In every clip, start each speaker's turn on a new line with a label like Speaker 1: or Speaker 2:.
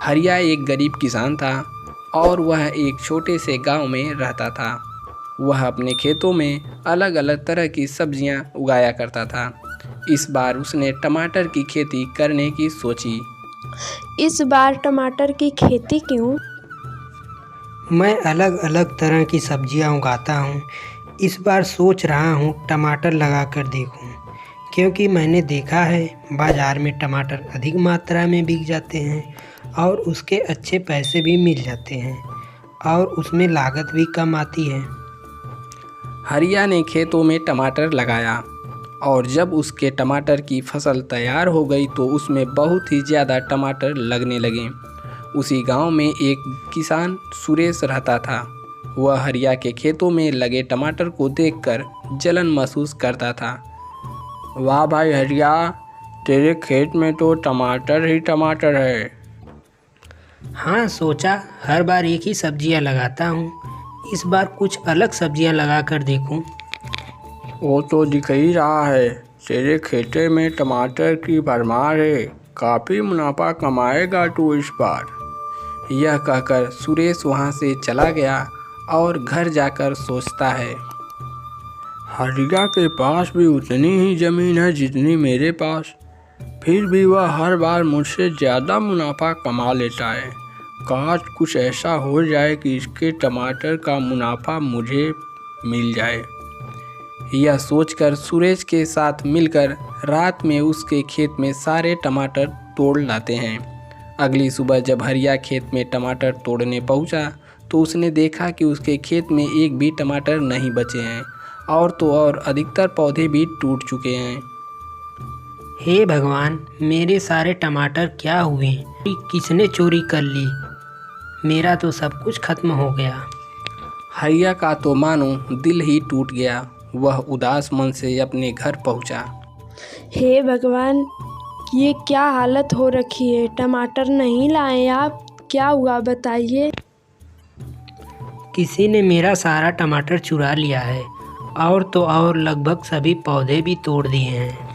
Speaker 1: हरिया एक गरीब किसान था और वह एक छोटे से गांव में रहता था। वह अपने खेतों में अलग अलग तरह की सब्जियां उगाया करता था। इस बार उसने टमाटर की खेती करने की सोची।
Speaker 2: इस बार टमाटर की खेती क्यों?
Speaker 3: मैं अलग अलग तरह की सब्जियां उगाता हूँ। इस बार सोच रहा हूँ टमाटर लगा कर देखूँ, क्योंकि मैंने देखा है बाज़ार में टमाटर अधिक मात्रा में बिक जाते हैं और उसके अच्छे पैसे भी मिल जाते हैं और उसमें लागत भी कम आती है।
Speaker 1: हरिया ने खेतों में टमाटर लगाया और जब उसके टमाटर की फसल तैयार हो गई तो उसमें बहुत ही ज़्यादा टमाटर लगने लगे। उसी गांव में एक किसान सुरेश रहता था। वह हरिया के खेतों में लगे टमाटर को देखकर जलन महसूस करता था। वाह भाई हरिया, तेरे खेत में तो टमाटर ही टमाटर है।
Speaker 3: हाँ, सोचा हर बार एक ही सब्जियां लगाता हूँ, इस बार कुछ अलग सब्जियां लगा कर देखूँ।
Speaker 1: वो तो दिख ही रहा है, तेरे खेते में टमाटर की भरमार है। काफ़ी मुनाफा कमाएगा तू इस बार। यह कहकर सुरेश वहाँ से चला गया और घर जाकर सोचता है, हरिया के पास भी उतनी ही ज़मीन है जितनी मेरे पास, फिर भी वह हर बार मुझसे ज़्यादा मुनाफा कमा लेता है। काश कुछ ऐसा हो जाए कि इसके टमाटर का मुनाफा मुझे मिल जाए। यह सोचकर सुरेश के साथ मिलकर रात में उसके खेत में सारे टमाटर तोड़ लाते हैं। अगली सुबह जब हरिया खेत में टमाटर तोड़ने पहुंचा तो उसने देखा कि उसके खेत में एक भी टमाटर नहीं बचे हैं और तो और अधिकतर पौधे भी टूट चुके हैं।
Speaker 3: हे भगवान, मेरे सारे टमाटर क्या हुए? किसने चोरी कर ली? मेरा तो सब कुछ खत्म हो गया।
Speaker 1: हरिया का तो मानो दिल ही टूट गया। वह उदास मन से अपने घर पहुंचा।
Speaker 2: हे भगवान, ये क्या हालत हो रखी है? टमाटर नहीं लाए आप? क्या हुआ बताइए।
Speaker 3: किसी ने मेरा सारा टमाटर चुरा लिया है और तो और लगभग सभी पौधे भी तोड़ दिए हैं।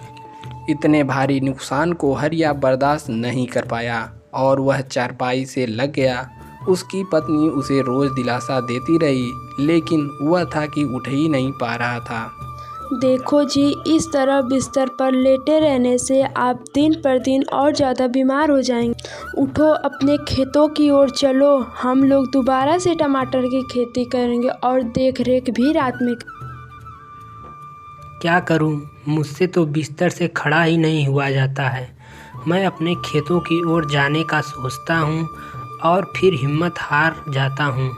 Speaker 1: इतने भारी नुकसान को हरिया बर्दाश्त नहीं कर पाया और वह चारपाई से लग गया। उसकी पत्नी उसे रोज़ दिलासा देती रही, लेकिन वह था कि उठ ही नहीं पा रहा था।
Speaker 2: देखो जी, इस तरह बिस्तर पर लेटे रहने से आप दिन पर दिन और ज़्यादा बीमार हो जाएंगे। उठो, अपने खेतों की ओर चलो। हम लोग दोबारा से टमाटर की खेती करेंगे और देख रेख भी रात में।
Speaker 3: क्या करूं? मुझसे तो बिस्तर से खड़ा ही नहीं हुआ जाता है। मैं अपने खेतों की ओर जाने का सोचता हूं और फिर हिम्मत हार जाता हूं।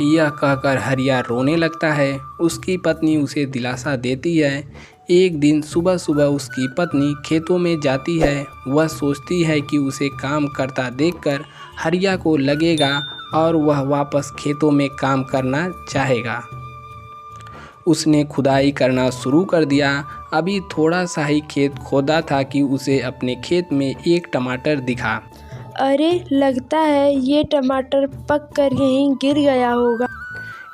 Speaker 1: यह कहकर हरिया रोने लगता है। उसकी पत्नी उसे दिलासा देती है। एक दिन सुबह सुबह उसकी पत्नी खेतों में जाती है। वह सोचती है कि उसे काम करता देखकर हरिया को लगेगा और वह वापस खेतों में काम करना चाहेगा। उसने खुदाई करना शुरू कर दिया। अभी थोड़ा सा ही खेत खोदा था कि उसे अपने खेत में एक टमाटर दिखा।
Speaker 2: अरे, लगता है ये टमाटर पक कर यहीं गिर गया होगा।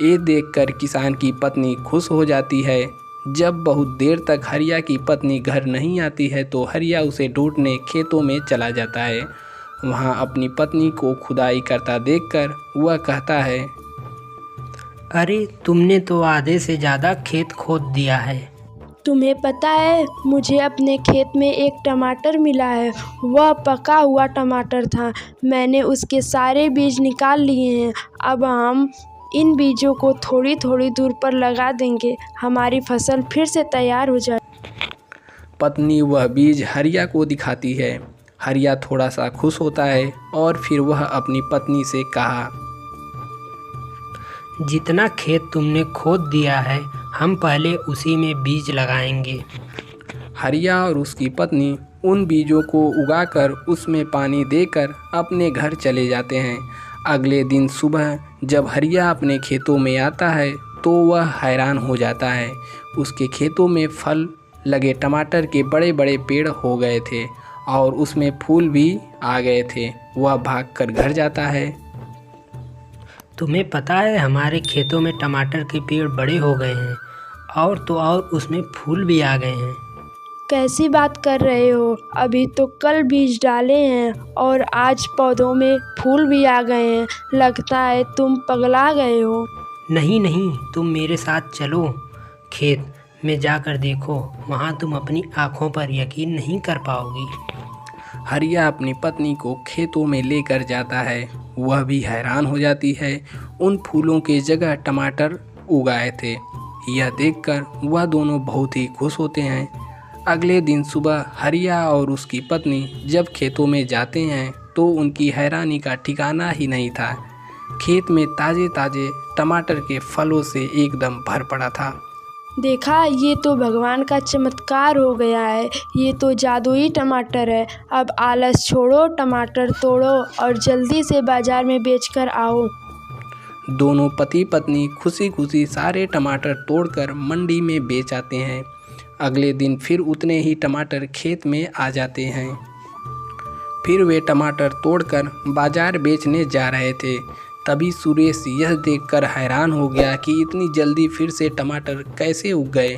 Speaker 1: ये देखकर किसान की पत्नी खुश हो जाती है। जब बहुत देर तक हरिया की पत्नी घर नहीं आती है तो हरिया उसे ढूंढने खेतों में चला जाता है। वहाँ अपनी पत्नी को खुदाई करता देखकर वह कहता है,
Speaker 3: अरे, तुमने तो आधे से ज़्यादा खेत खोद दिया है।
Speaker 2: तुम्हें पता है, मुझे अपने खेत में एक टमाटर मिला है। वह पका हुआ टमाटर था। मैंने उसके सारे बीज निकाल लिए हैं। अब हम इन बीजों को थोड़ी थोड़ी दूर पर लगा देंगे। हमारी फसल फिर से तैयार हो जाए।
Speaker 1: पत्नी वह बीज हरिया को दिखाती है। हरिया थोड़ा सा खुश होता है और फिर वह अपनी पत्नी से कहा,
Speaker 3: जितना खेत तुमने खोद दिया है, हम पहले उसी में बीज लगाएंगे।
Speaker 1: हरिया और उसकी पत्नी उन बीजों को उगाकर उसमें पानी देकर अपने घर चले जाते हैं। अगले दिन सुबह जब हरिया अपने खेतों में आता है तो वह हैरान हो जाता है। उसके खेतों में फल लगे टमाटर के बड़े बड़े पेड़ हो गए थे और उसमें फूल भी आ गए थे। वह भागकर घर जाता है।
Speaker 3: तुम्हें पता है, हमारे खेतों में टमाटर के पेड़ बड़े हो गए हैं और तो और उसमें फूल भी आ गए हैं।
Speaker 2: कैसी बात कर रहे हो? अभी तो कल बीज डाले हैं और आज पौधों में फूल भी आ गए हैं। लगता है तुम पगला गए हो।
Speaker 3: नहीं नहीं, तुम मेरे साथ चलो, खेत में जाकर देखो, वहाँ तुम अपनी आँखों पर यकीन नहीं कर पाओगी।
Speaker 1: हरिया अपनी पत्नी को खेतों में लेकर जाता है। वह भी हैरान हो जाती है। उन फूलों के जगह टमाटर उगाए थे। यह देखकर वह दोनों बहुत ही खुश होते हैं। अगले दिन सुबह हरिया और उसकी पत्नी जब खेतों में जाते हैं तो उनकी हैरानी का ठिकाना ही नहीं था। खेत में ताज़े ताज़े टमाटर के फलों से एकदम भर पड़ा था।
Speaker 2: देखा, ये तो भगवान का चमत्कार हो गया है। ये तो जादुई टमाटर है। अब आलस छोड़ो, टमाटर तोड़ो और जल्दी से बाज़ार में बेचकर आओ।
Speaker 1: दोनों पति पत्नी खुशी खुशी सारे टमाटर तोड़कर मंडी में बेच आते हैं। अगले दिन फिर उतने ही टमाटर खेत में आ जाते हैं। फिर वे टमाटर तोड़कर बाजार बेचने जा रहे थे। तभी सुरेश यह देखकर हैरान हो गया कि इतनी जल्दी फिर से टमाटर कैसे उग गए।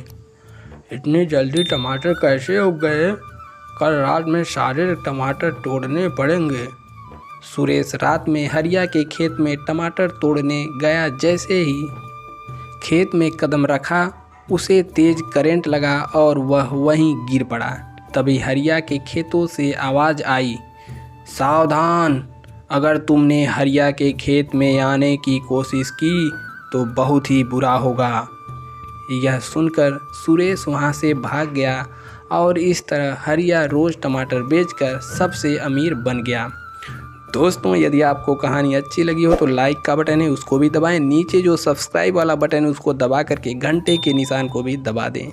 Speaker 1: इतनी जल्दी टमाटर कैसे उग गए? कल रात में सारे टमाटर तोड़ने पड़ेंगे। सुरेश रात में हरिया के खेत में टमाटर तोड़ने गया। जैसे ही खेत में कदम रखा, उसे तेज करंट लगा और वह वहीं गिर पड़ा। तभी हरिया के खेतों से आवाज़ आई, सावधान! अगर तुमने हरिया के खेत में आने की कोशिश की तो बहुत ही बुरा होगा। यह सुनकर सुरेश वहाँ से भाग गया और इस तरह हरिया रोज़ टमाटर बेचकर सबसे अमीर बन गया। दोस्तों, यदि आपको कहानी अच्छी लगी हो तो लाइक का बटन है उसको भी दबाएं। नीचे जो सब्सक्राइब वाला बटन है उसको दबा करके घंटे के निशान को भी दबा दें।